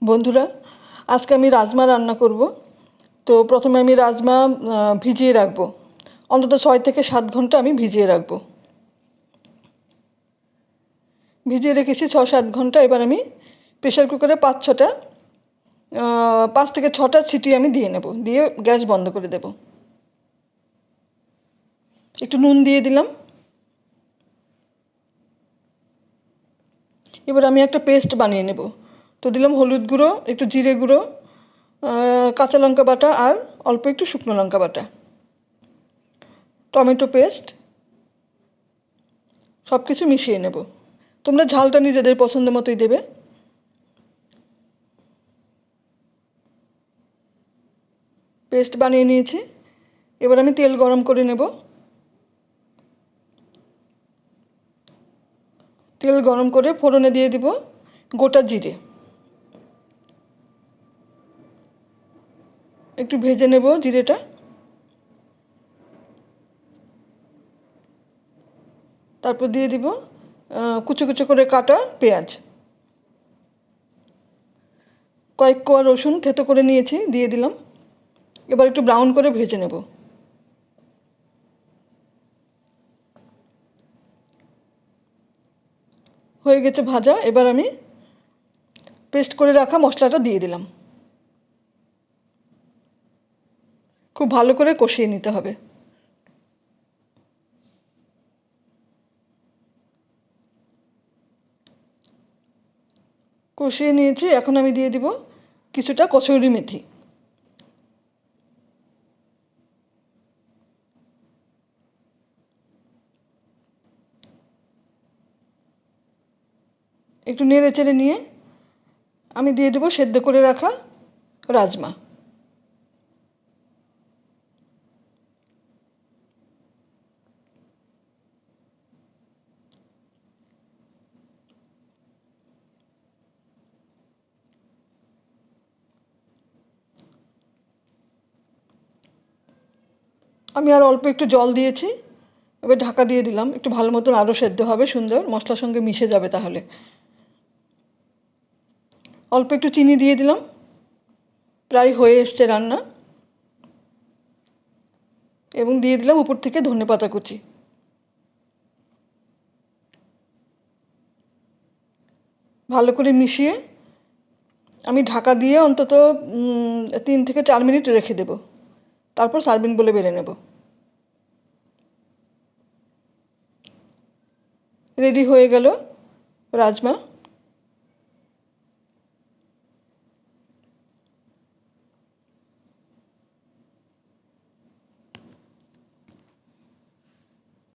বন্ধুরা, আজকে আমি রাজমা রান্না করব। তো প্রথমে আমি রাজমা ভিজিয়ে রাখবো, অন্তত 6 থেকে 7 ঘন্টা আমি ভিজিয়ে রাখবো। ভিজিয়ে রেখেছি 6-7 ঘন্টা। এবার আমি প্রেশার কুকারে 5 থেকে 6টা সিটি আমি দিয়ে নেব, দিয়ে গ্যাস বন্ধ করে দেব। একটু নুন দিয়ে দিলাম। এবার আমি একটা পেস্ট বানিয়ে নেব। তো দিলাম হলুদ গুঁড়ো, একটু জিরে গুঁড়ো, কাঁচা লঙ্কা বাটা আর অল্প একটু শুকনো লঙ্কা বাটা, টমেটো পেস্ট, সব কিছু মিশিয়ে নেব। তোমরা ঝালটা নিজেদের পছন্দ মতোই দেবে। পেস্ট বানিয়ে নিয়েছি। এবার আমি তেল গরম করে নেব। তেল গরম করে ফোড়নে দিয়ে দিব গোটা জিরে। একটু ভেজে নেব জিরেটা। তারপর দিয়ে দিব কুচো কুচো করে কাটা পেঁয়াজ, কয়েক কোয়া রসুন থেতো করে নিয়েছি, দিয়ে দিলাম। এবার একটু ব্রাউন করে ভেজে নেব। হয়ে গেছে ভাজা। এবার আমি পেস্ট করে রাখা মশলাটা দিয়ে দিলাম। খুব ভালো করে কষিয়ে নিতে হবে। কষিয়ে নিয়েছি। এখন আমি দিয়ে দিব কিছুটা কসুরি মেথি। একটু নেড়ে চেড়ে নিয়ে আমি দিয়ে দেবো সেদ্ধ করে রাখা রাজমা। আমি আর অল্প একটু জল দিয়েছি। এবার ঢাকা দিয়ে দিলাম। একটু ভালো মতন আরও সেদ্ধ হবে, সুন্দর মশলার সঙ্গে মিশে যাবে তাহলে। অল্প একটু চিনি দিয়ে দিলাম। প্রায় হয়ে এসছে রান্না। এবং দিয়ে দিলাম উপর থেকে ধনেপাতা কুচি। ভালো করে মিশিয়ে আমি ঢাকা দিয়ে অন্তত 3 থেকে 4 মিনিট রেখে দেব। তারপর সার্ভিং বলে বেড়ে নেব। রেডি হয়ে গেল রাজমা।